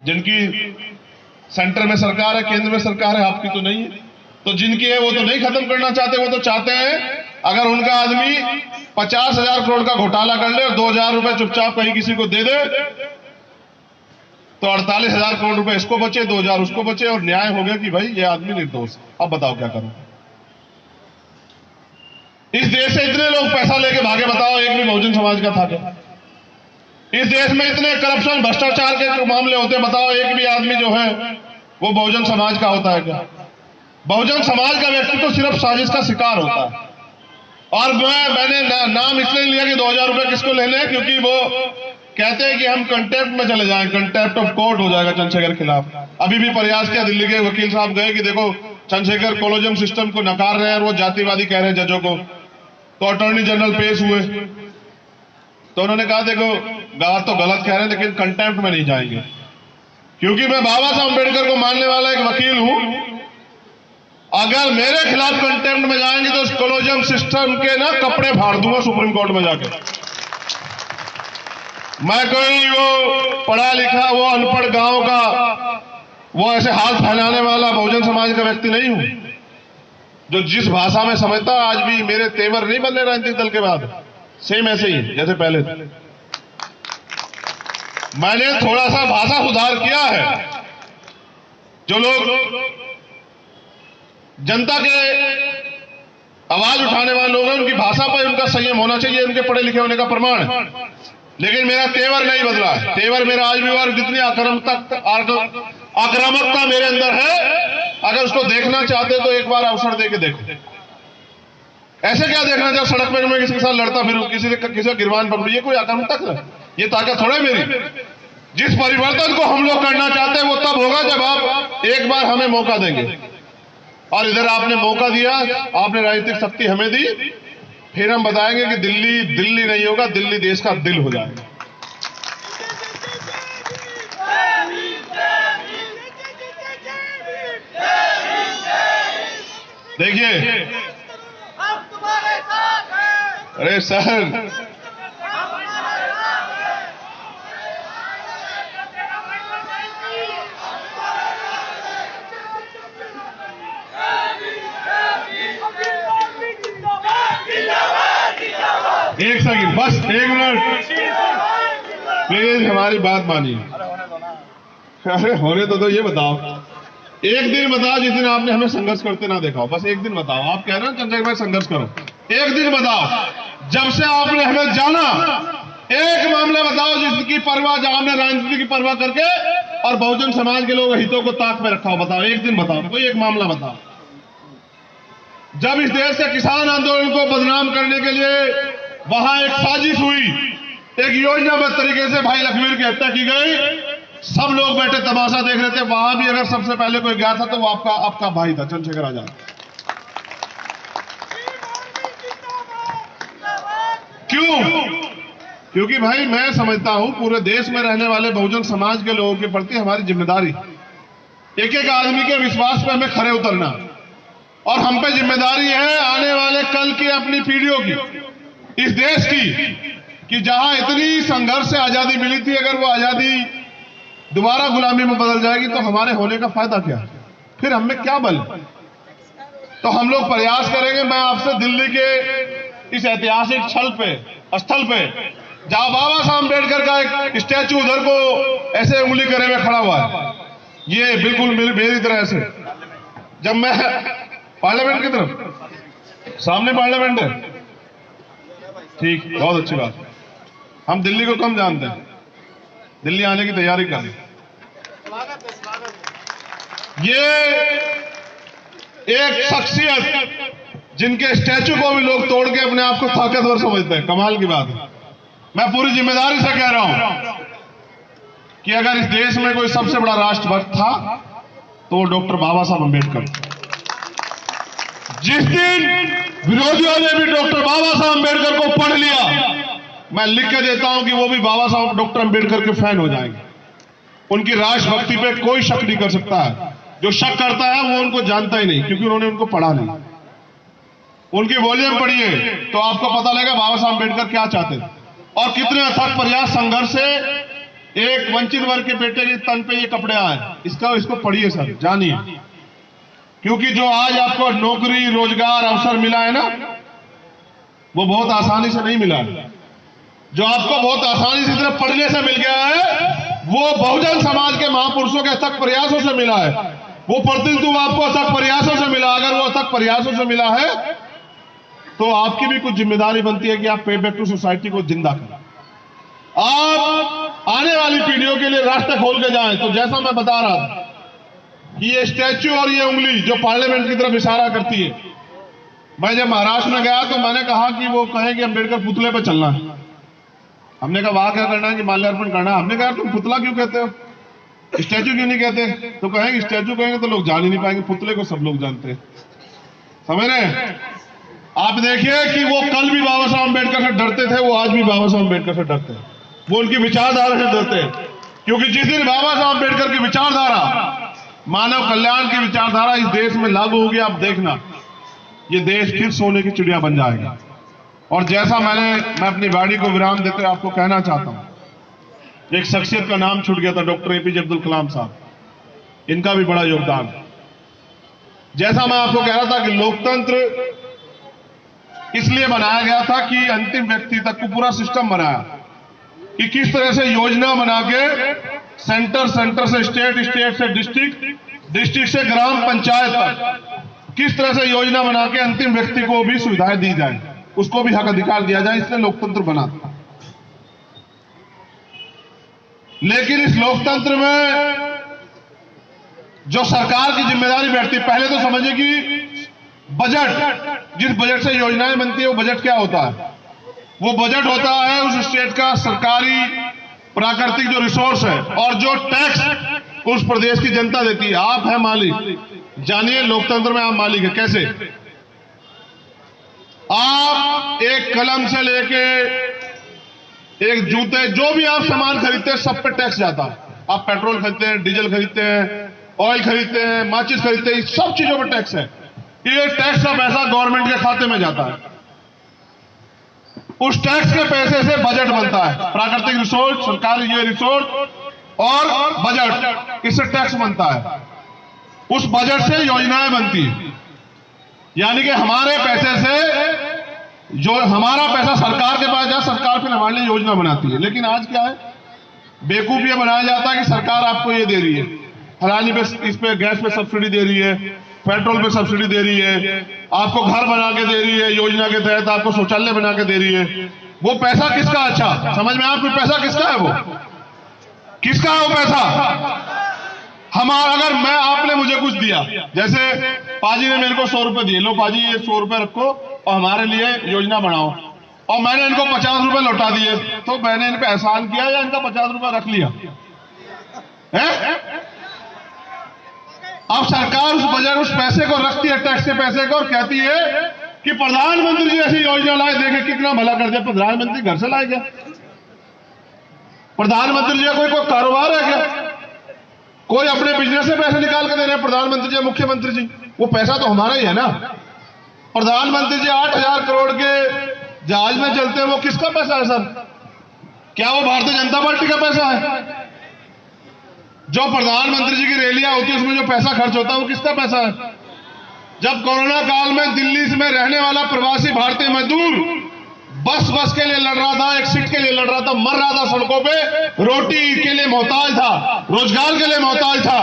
जिनकी सेंटर में सरकार है, केंद्र में सरकार है, आपकी तो नहीं है। तो जिनकी है वो तो नहीं खत्म करना चाहते, वो तो चाहते हैं अगर उनका आदमी 50,000 करोड़ का घोटाला कर ले और 2,000 रुपए चुपचाप कहीं किसी को दे दे तो 48,000 करोड़ रुपए इसको बचे, 2,000 उसको बचे और न्याय हो गया कि भाई ये आदमी निर्दोष। अब बताओ क्या करूं? इस देश से इतने लोग पैसा लेके भागे, बताओ एक भी बहुजन समाज का था क्या? इस देश में इतने करप्शन भ्रष्टाचार के मामले होते, बताओ एक भी आदमी जो है वो बहुजन समाज का होता है क्या? बहुजन समाज का व्यक्ति तो सिर्फ साजिश का शिकार होता है। और मैंने नाम इसलिए लिया कि 2,000 रुपए किसको लेने हैं, क्योंकि वो कहते हैं कि हम कंटेम्प्ट में चले जाएं, कंटेम्प्ट ऑफ कोर्ट हो जाएगा चंद्रशेखर के खिलाफ। अभी भी प्रयास किया, दिल्ली के वकील साहब गए कि देखो चंद्रशेखर कोलोजियम सिस्टम को नकार रहे हैं और वो जातिवादी कह रहे हैं जजों को। तो अटॉर्नी जनरल पेश हुए तो उन्होंने कहा देखो बात तो गलत कह रहे हैं लेकिन कंटेम्प्ट में नहीं जाएंगे, क्योंकि मैं बाबा साहब अम्बेडकर को मानने वाला एक वकील हूं। अगर मेरे खिलाफ कंटेम्प्ट में जाएंगे तो उस कोलोजियम सिस्टम के ना कपड़े फाड़ दूंगा सुप्रीम कोर्ट में जाके। मैं कोई वो पढ़ा लिखा वो अनपढ़ गांव का वो ऐसे हाथ फैलाने वाला बहुजन समाज का व्यक्ति नहीं हूं, जो जिस भाषा में समझता। आज भी मेरे तेवर नहीं बदले राजनीतिक दल के बाद, सेम ऐसे ही जैसे पहले। मैंने थोड़ा सा भाषा सुधार किया है। जो लोग जनता के आवाज उठाने वाले लोग हैं उनकी भाषा पर उनका संयम होना चाहिए, उनके पढ़े लिखे होने का प्रमाण है। लेकिन मेरा तेवर नहीं बदला है। तेवर मेरा आज भी और जितनी आक्रामकता मेरे अंदर है, अगर उसको देखना चाहते तो एक बार अवसर देके देखो। ऐसे क्या देखना जब सड़क पर मैं किसी के साथ लड़ता फिरूं, किसी का गिरबान पकड़ूं, ये कोई आक्रामकता है? ये ताकत थोड़ा है मेरी। जिस परिवर्तन को हम लोग करना चाहते हैं वो तब होगा जब आप एक बार हमें मौका देंगे। और इधर आपने मौका दिया, आपने राजनीतिक शक्ति हमें दी, फिर हम बताएंगे कि दिल्ली दिल्ली नहीं होगा, दिल्ली देश का दिल हो जाएगा। देखिए, अरे सर एक सेकंड, बस 1 मिनट प्लीज, हमारी बात मानिए। अरे होने तो ये बताओ, एक दिन बताओ जिस दिन आपने हमें संघर्ष करते ना देखा हो, बस एक दिन बताओ। आप कह रहे हो चंद्रशेखर भाई संघर्ष करो, एक दिन बताओ जब से आपने हमें जाना, एक मामला बताओ जिसकी परवाह, जहां हमने राजनीति की परवाह करके और बहुजन समाज के लोग हितों को ताक में रखा हो। बताओ, एक दिन बताओ, कोई एक मामला बताओ। जब इस देश के किसान आंदोलन को बदनाम करने के लिए वहां एक साजिश हुई, एक योजनाबद्ध तरीके से भाई लखवीर की हत्या की गई, सब लोग बैठे तमाशा देख रहे थे। वहां भी अगर सबसे पहले कोई गया था तो वो आपका भाई था, चंद्रशेखर आजाद। क्यों? क्योंकि भाई मैं समझता हूं पूरे देश में रहने वाले बहुजन समाज के लोगों के प्रति हमारी जिम्मेदारी, एक एक आदमी के विश्वास पर हमें खरे उतरना। और हम पे जिम्मेदारी है आने वाले कल की अपनी पीढ़ियों की, इस देश की, कि जहां इतनी संघर्ष से आजादी मिली थी, अगर वो आजादी दोबारा गुलामी में बदल जाएगी तो हमारे होने का फायदा क्या? फिर हम में क्या बल? तो हम लोग प्रयास करेंगे। मैं आपसे दिल्ली के इस ऐतिहासिक स्थल पे जहां बाबा साहब अम्बेडकर का एक स्टैचू उधर को ऐसे उंगली करे हुए खड़ा हुआ है, ये बिल्कुल मेरी तरह से, जब मैं पार्लियामेंट की तरफ, सामने पार्लियामेंट है, ठीक, बहुत अच्छी बात। हम दिल्ली को कम जानते हैं, दिल्ली आने की तैयारी करें। ये एक शख्सियत जिनके स्टैचू को भी लोग तोड़ के अपने आप को ताकतवर समझते हैं, कमाल की बात है। मैं पूरी जिम्मेदारी से कह रहा हूं कि अगर इस देश में कोई सबसे बड़ा राष्ट्रभक्त था तो डॉक्टर बाबा साहब अम्बेडकर। जिस दिन विरोधियों ने भी डॉक्टर बाबा साहब अम्बेडकर को पढ़ लिया, मैं लिख के देता हूं कि वो भी बाबा साहब डॉक्टर अम्बेडकर के फैन हो जाएंगे। उनकी राष्ट्रभक्ति पे कोई शक नहीं कर सकता है। जो शक करता है वो उनको जानता ही नहीं, क्योंकि उन्होंने उनको पढ़ा नहीं। उनकी वॉल्यूम पढ़िए तो आपको पता लगेगा बाबा साहब अम्बेडकर क्या चाहते थे और कितने अथक प्रयास संघर्ष से एक वंचित वर्ग के बेटे के तन पे ये कपड़े आए, इसको पढ़िए सर, जानिए। क्योंकि जो आज आपको नौकरी रोजगार अवसर मिला है ना, वो बहुत आसानी से नहीं मिला है। जो आपको बहुत आसानी से सिर्फ पढ़ने से मिल गया है, वो बहुजन समाज के महापुरुषों के अथक प्रयासों से मिला है। वो प्रतिनिधित्व आपको अथक प्रयासों से मिला। अगर वो अथक प्रयासों से मिला है तो आपकी भी कुछ जिम्मेदारी बनती है कि आप पे बैक टू सोसाइटी को जिंदा करें। आप आने वाली पीढ़ियों के लिए रास्ते खोल के जाएं। तो जैसा मैं बता रहा था कि ये स्टैच्यू और ये उंगली जो पार्लियामेंट की तरफ इशारा करती है, मैं जब महाराष्ट्र में गया तो मैंने कहा कि वो कहें कि अम्बेडकर पुतले पर चलना है। हमने कहा वहां क्या करना है कि माल्यार्पण करना है। हमने कहा तुम पुतला क्यों कहते हो, स्टैच्यू क्यों नहीं कहते? तो कहेंगे स्टैच्यू कहेंगे तो लोग जान ही नहीं पाएंगे, पुतले को सब लोग जानते हैं। समझ रहे हैं? आप देखिए कि वो कल भी बाबा साहब अम्बेडकर से डरते थे, वो आज भी बाबा साहब अम्बेडकर से डरते हैं। वो उनकी विचारधारा से डरते हैं, क्योंकि जिस दिन बाबा साहब अम्बेडकर की विचारधारा, मानव कल्याण की विचारधारा इस देश में लागू होगी, आप देखना ये देश फिर सोने की चिड़िया बन जाएगा। और जैसा मैं अपनी वाणी को विराम देते हुए आपको कहना चाहता हूं, एक शख्सियत का नाम छूट गया था, डॉक्टर एपीजे अब्दुल कलाम साहब। इनका भी बड़ा योगदान। जैसा मैं आपको कह रहा था कि लोकतंत्र इसलिए बनाया गया था कि अंतिम व्यक्ति तक को पूरा सिस्टम बनाया कि किस तरह से योजना बना के सेंटर से स्टेट से डिस्ट्रिक्ट से ग्राम पंचायत तक किस तरह से योजना बना के अंतिम व्यक्ति को भी सुविधाएं दी जाए, उसको भी हक अधिकार दिया जाए, इसलिए लोकतंत्र बना था। लेकिन इस लोकतंत्र में जो सरकार की जिम्मेदारी बैठती, पहले तो समझिए कि बजट, जिस बजट से योजनाएं बनती है वो बजट क्या होता है? वो बजट होता है उस स्टेट का सरकारी प्राकृतिक जो रिसोर्स है और जो टैक्स उस प्रदेश की जनता देती है। आप है मालिक, जानिए लोकतंत्र में आप मालिक है। कैसे? आप एक कलम से लेके एक जूते, जो भी आप सामान खरीदते हैं सब पे टैक्स जाता है। आप पेट्रोल खरीदते हैं, डीजल खरीदते हैं, ऑयल खरीदते हैं, माचिस खरीदते हैं, सब चीजों पर टैक्स है। ये टैक्स का पैसा गवर्नमेंट के खाते में जाता है। उस टैक्स के पैसे से बजट बनता है, प्राकृतिक रिसोर्स, सरकारी ये रिसोर्स और बजट, इससे टैक्स बनता है। उस बजट से योजनाएं बनती है, यानी कि हमारे पैसे से जो हमारा पैसा सरकार के पास जाए, सरकार फिर हमारे लिए योजना बनाती है। लेकिन आज क्या है, बेवकूफ ये बनाया जाता है कि सरकार आपको ये दे रही है, फलानी पे इस पे गैस पे सब्सिडी दे रही है, पेट्रोल पे सब्सिडी दे रही है, आपको घर बना के दे रही है, योजना के तहत आपको शौचालय बना के दे रही है। वो पैसा किसका? अच्छा समझ में आपको पैसा किसका है? वो किसका है वो पैसा? हमारा, अगर मैं आपने मुझे कुछ दिया, जैसे पाजी ने मेरे को 100 रुपए दिए, लो पाजी ये 100 रुपए रखो और हमारे लिए योजना बनाओ, और मैंने इनको 50 रुपए लौटा दिए, तो मैंने इन पे एहसान किया या इनका 50 रुपए रख लिया है? अब सरकार उस बजट, उस पैसे को रखती है, टैक्स के पैसे को, और कहती है कि प्रधानमंत्री जी ऐसी योजना लाए, देखे कितना भला कर दिया। प्रधानमंत्री घर से लाए क्या? प्रधानमंत्री जी का कोई कारोबार है क्या? कोई अपने बिजनेस से पैसे निकाल के दे रहे हैं प्रधानमंत्री जी, मुख्यमंत्री जी? वो पैसा तो हमारा ही है ना। प्रधानमंत्री जी 8,000 करोड़ के जहाज में चलते हैं, वो किसका पैसा है सर? क्या वो भारतीय जनता पार्टी का पैसा है? जो प्रधानमंत्री जी की रैलियां होती है उसमें जो पैसा खर्च होता है वो किसका पैसा है? जब कोरोना काल में दिल्ली में रहने वाला प्रवासी भारतीय मजदूर बस के लिए लड़ रहा था, एक सीट के लिए लड़ रहा था, मर रहा था सड़कों पे, रोटी के लिए मोहताज था, रोजगार के लिए मोहताज था,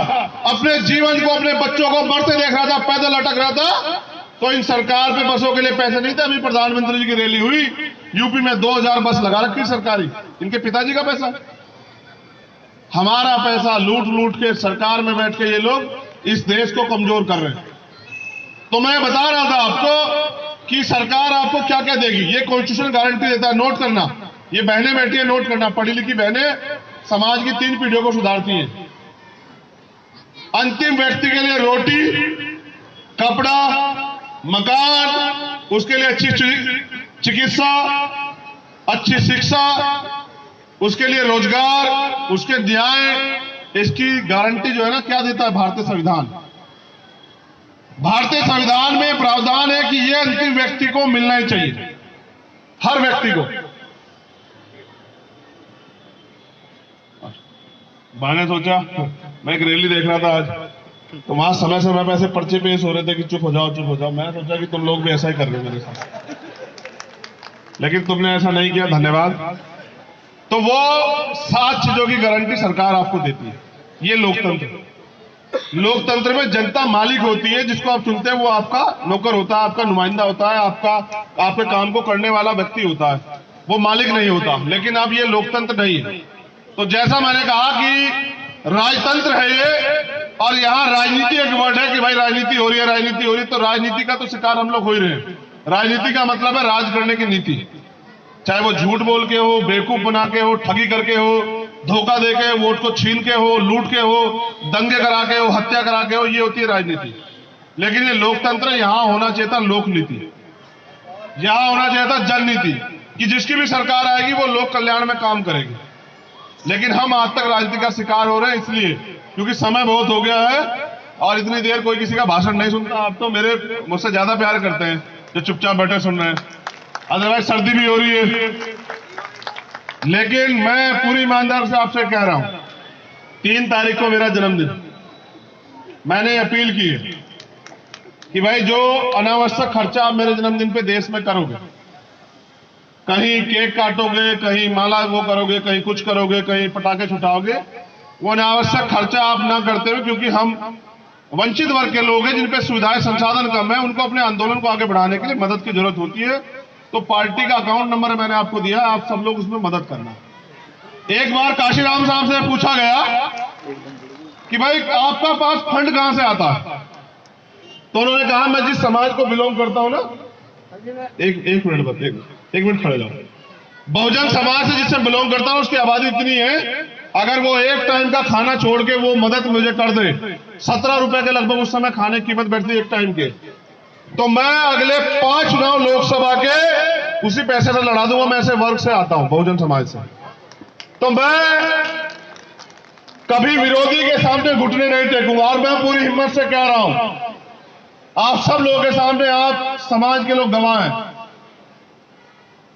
अपने जीवन को, अपने बच्चों को मरते देख रहा था, पैदल अटक रहा था, तो इन सरकार पे बसों के लिए पैसे नहीं थे। अभी प्रधानमंत्री जी की रैली हुई, यूपी में 2000 बस लगा रखी सरकारी, इनके पिताजी का पैसा। हमारा पैसा लूट के सरकार में बैठ के ये लोग इस देश को कमजोर कर रहे हैं। तो मैं बता रहा था आपको कि सरकार आपको क्या क्या देगी, ये कॉन्स्टिट्यूशन गारंटी देता है। नोट करना, ये बहनें बैठी है, नोट करना, पढ़ी लिखी बहनें समाज की 3 पीढ़ियों को सुधारती हैं। अंतिम व्यक्ति के लिए रोटी, कपड़ा, मकान, उसके लिए अच्छी चिकित्सा, अच्छी शिक्षा, उसके लिए रोजगार, उसके न्याय, इसकी गारंटी जो है ना, क्या देता है भारतीय संविधान? भारतीय संविधान में प्रावधान है कि यह अंतिम व्यक्ति को मिलना ही चाहिए, हर व्यक्ति को। मैंने सोचा, मैं एक रैली देख रहा था आज, तो वहां समय समय पे ऐसे पर्चे पेश हो रहे थे कि चुप हो जाओ चुप हो जाओ। मैंने सोचा कि तुम लोग भी ऐसा ही कर रहे हो मेरे साथ, लेकिन तुमने ऐसा नहीं किया, धन्यवाद। तो वो 7 चीजों की गारंटी सरकार आपको देती है। ये लोकतंत्र। लोकतंत्र में जनता मालिक होती है, जिसको आप चुनते हैं वो आपका नौकर होता है, आपका नुमाइंदा होता है, आपके काम को करने वाला व्यक्ति होता है, वो मालिक नहीं होता। लेकिन अब ये लोकतंत्र नहीं है। तो जैसा मैंने कहा कि राजतंत्र है ये, और यहां राजनीति एक वर्ड है कि भाई राजनीति हो रही है, राजनीति हो रही है, तो राजनीति का तो शिकार हम लोग हो ही रहे हैं। राजनीति का मतलब है राज करने की नीति, चाहे वो झूठ बोल के हो, बेवकूफ बना के हो, ठगी करके हो, धोखा दे के, वोट को छीन के हो, लूट के हो, दंगे करा के हो, हत्या करा के हो, ये होती है राजनीति। लेकिन ये लोकतंत्र, यहां होना चाहिए था लोक नीति, यहां होना चाहिए था जननीति, कि जिसकी भी सरकार आएगी वो लोक कल्याण में काम करेगी। लेकिन हम आज तक राजनीति का शिकार हो रहे हैं, इसलिए क्योंकि समय बहुत हो गया है और इतनी देर कोई किसी का भाषण नहीं सुनता। आप तो मुझसे ज्यादा प्यार करते हैं जो चुपचाप बैठे सुन रहे हैं, अदरवाइज सर्दी भी हो रही है। लेकिन मैं पूरी ईमानदारी से आपसे कह रहा हूं, 3 तारीख को मेरा जन्मदिन, मैंने अपील की है कि भाई जो अनावश्यक खर्चा आप मेरे जन्मदिन पे देश में करोगे, कहीं केक काटोगे, कहीं माला वो करोगे, कहीं कुछ करोगे, कहीं पटाखे छुटाओगे, वो अनावश्यक खर्चा आप ना करते हुए, क्योंकि हम वंचित वर्ग के लोग हैं जिन पे सुविधाएं संसाधन कम है, उनको अपने आंदोलन को आगे बढ़ाने के लिए मदद की जरूरत होती है। तो पार्टी का अकाउंट नंबर मैंने आपको दिया, आप सब लोग उसमें मदद करना। एक बार काशीराम साहब से पूछा गया कि भाई आपका पास फंड कहां से आता है, तो उन्होंने कहा मैं जिस समाज को बिलोंग करता हूं ना, एक मिनट बस, एक मिनट खड़े जाओ, बहुजन समाज से जिससे बिलोंग करता हूं उसकी आबादी इतनी है, अगर वो एक टाइम का खाना छोड़ के वो मदद मुझे कर दे, 17 रुपए के लगभग उस समय खाने की कीमत बैठती एक टाइम के, तो मैं अगले 5 चुनाव लोकसभा के उसी पैसे से लड़ा दूंगा। मैं ऐसे वर्ग से आता हूं, बहुजन समाज से, तो मैं कभी विरोधी के सामने घुटने नहीं टेकूंगा। और मैं पूरी हिम्मत से कह रहा हूं, आप सब लोगों के सामने, आप समाज के लोग गवाह हैं,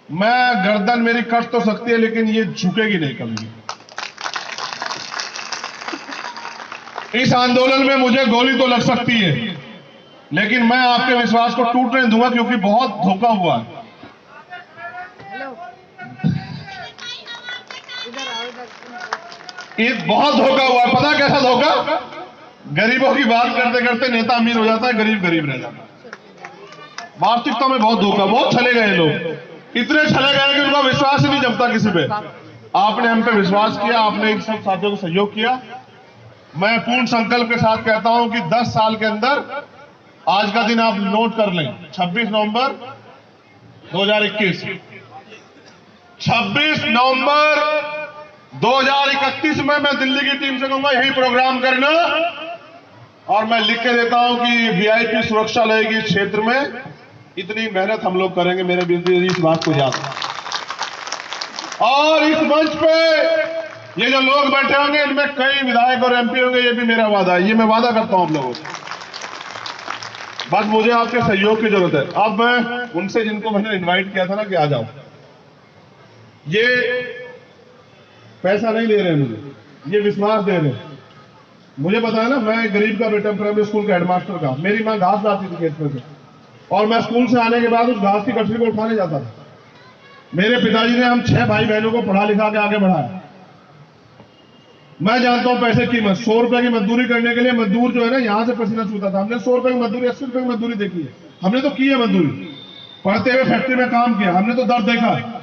मैं गर्दन मेरी कट तो सकती है लेकिन ये झुकेगी नहीं कभी। इस आंदोलन में मुझे गोली तो लग सकती है, लेकिन मैं आपके विश्वास को टूटने नहीं दूंगा, क्योंकि बहुत धोखा हुआ है। बहुत धोखा हुआ है। पता कैसा धोखा? गरीबों की बात करते करते नेता अमीर हो जाता है, गरीब गरीब रह जाता है। वास्तविकता में बहुत धोखा, बहुत छले गए लोग, इतने छले गए कि उनका विश्वास ही नहीं जमता किसी पे। आपने हम पे विश्वास किया, आपने इन सब साथियों को सहयोग किया। मैं पूर्ण संकल्प के साथ कहता हूं कि 10 साल के अंदर, आज का दिन आप नोट कर लें, 26 नवंबर 2021, 26 नवंबर 2031 में मैं दिल्ली की टीम से कहूंगा यही प्रोग्राम करना, और मैं लिख के देता हूं कि वीआईपी सुरक्षा रहेगी इस क्षेत्र में, इतनी मेहनत हम लोग करेंगे। मेरे विरोधी इस बात को याद रखें। और इस मंच पे ये जो लोग बैठे होंगे, इनमें कई विधायक और एमपी होंगे, ये भी मेरा वादा है, ये मैं वादा करता हूं आप लोगों से। बस मुझे आपके सहयोग की जरूरत है। अब मैं उनसे, जिनको मैंने इनवाइट किया था ना कि आ जाओ, ये पैसा नहीं दे रहे हैं मुझे, ये विश्वास दे रहे हैं। मुझे पता है ना, मैं गरीब का बेटा, प्राइमरी स्कूल का हेडमास्टर का, मेरी मां घास लाती थी खेत में से, और मैं स्कूल से आने के बाद उस घास की गठरी को उठाने जाता था। मेरे पिताजी ने हम 6 भाई बहनों को पढ़ा लिखा के आगे बढ़ाया। मैं जानता हूं पैसे की कीमत। 100 रुपए की मजदूरी करने के लिए मजदूर जो है ना, यहां से पसीना छूता था। हमने 100 रुपए की मजदूरी, 80 रुपए की मजदूरी देखी है, हमने तो की है मजदूरी, पढ़ते हुए फैक्ट्री में काम किया, हमने तो दर्द देखा है।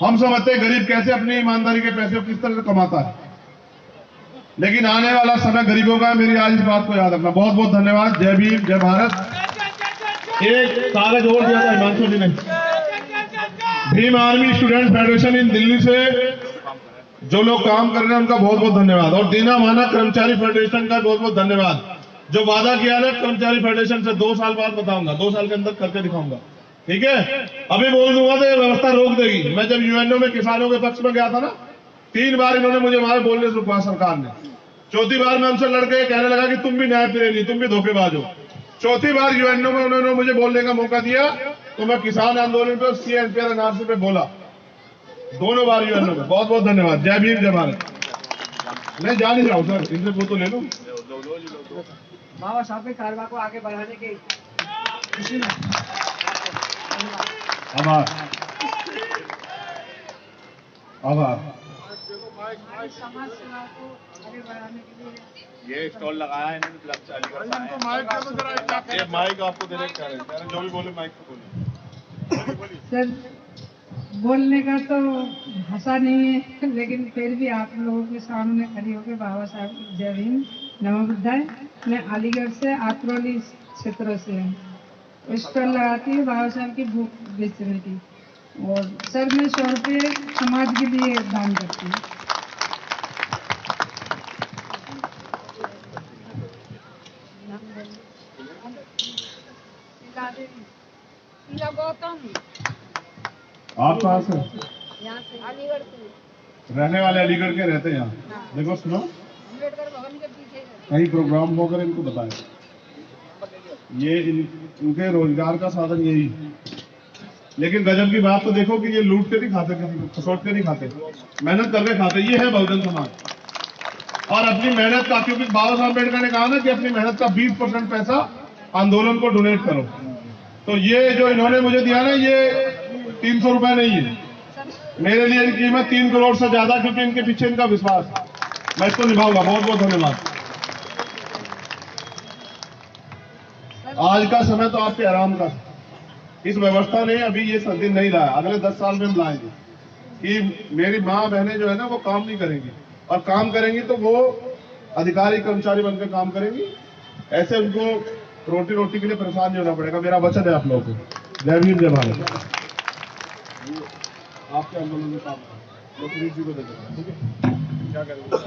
हम समझते हैं गरीब कैसे अपनी ईमानदारी के पैसे को किस तरह से कमाता है, लेकिन आने वाला समय गरीबों का है। मेरी आज इस बात को याद रखना। बहुत बहुत धन्यवाद। जय भीम, जय भारत। एक कागज और दिया था हिमांशु जी ने, भीम आर्मी स्टूडेंट फेडरेशन इन दिल्ली से जो लोग काम कर रहे हैं उनका बहुत बहुत धन्यवाद, और दीना माना कर्मचारी फेडरेशन का बहुत बहुत धन्यवाद। जो वादा किया ना कर्मचारी फेडरेशन से, 2 साल बाद बताऊंगा, 2 साल के अंदर करके दिखाऊंगा, ठीक है? अभी बोल दूंगा तो ये व्यवस्था रोक देगी। मैं जब यूएनओ में किसानों के पक्ष में गया था ना, 3 बार इन्होंने मुझे वहां बोलने से रुकवा सरकार ने। 4थी बार मैं उनसे लड़के कहने लगा कि तुम भी न्याय प्रेमी, तुम भी धोखेबाज हो। 4थी बार यूएनओ में उन्होंने मुझे बोलने का मौका दिया, तो मैं किसान आंदोलन पे, सीएनपीआर एनआरसी पे बोला, दोनों बार यूएनओ में। बहुत बहुत धन्यवाद। जय भीम, जय भारत। मैं जा नहीं रहा हूँ सर, इनसे वो तो ले लो। बाबा साहब के कारवा को आगे बढ़ाने के खुशी में आभार आभार। समाज सेवा को आगे बढ़ाने के लिए ये स्टॉल लगाया है इन्होंने क्लब से अलीगढ़ से आए हैं। ये माइक आपको डायरेक्ट कर रहे हैं, जो भी बोले माइक पे बोले। सर बोलने का तो भाषा नहीं है, लेकिन फिर भी आप लोगों के सामने खड़ी होकर बाबा साहब की जय भीम नमो बुद्धाय। मैं अलीगढ़ से आतरौली क्षेत्र से हूँ, स्टॉल लगाती हूँ बाबा साहब की बुक बेचने की। और सर मैं 100 रुपये समाज के लिए दान करती हूँ। गौतम आप कहाँ से? यहाँ से अलीगढ़ से रहने वाले अलीगढ़ के रहते हैं यहाँ। देखो सुनो, अम्बेडकर भवन के पीछे कहीं प्रोग्राम होकर इनको बताएं, ये इनके रोजगार का साधन यही। लेकिन गजब की बात तो देखो कि ये लूट के नहीं खाते, किसी को खसोट के नहीं खाते, मेहनत करके खाते। ये है बहुजन समाज। और अपनी मेहनत का, क्योंकि बाबा साहब अम्बेडकर ने कहा ना कि अपनी मेहनत का 20% पैसा आंदोलन को डोनेट करो। तो ये जो इन्होंने मुझे दिया ना, ये 300 रुपए नहीं है मेरे लिए, इनकी कीमत 3 करोड़ से ज्यादा, क्योंकि इनके पीछे इनका विश्वास। मैं इसको निभाऊंगा। बहुत बहुत धन्यवाद। आज का समय तो आपके आराम का। इस व्यवस्था ने अभी ये दिन नहीं लाया, अगले 10 साल में हम लाएंगे कि मेरी माँ बहनें जो है ना वो काम नहीं करेंगी, और काम करेंगी तो वो अधिकारी कर्मचारी बनकर काम करेंगी। ऐसे उनको रोटी रोटी के लिए परेशान नहीं होना पड़ेगा। मेरा वचन है आप लोगों को। जय भीम जय भारत। आपके आंदोलन में काम जी को दे देना, ठीक है? क्या करेंगे?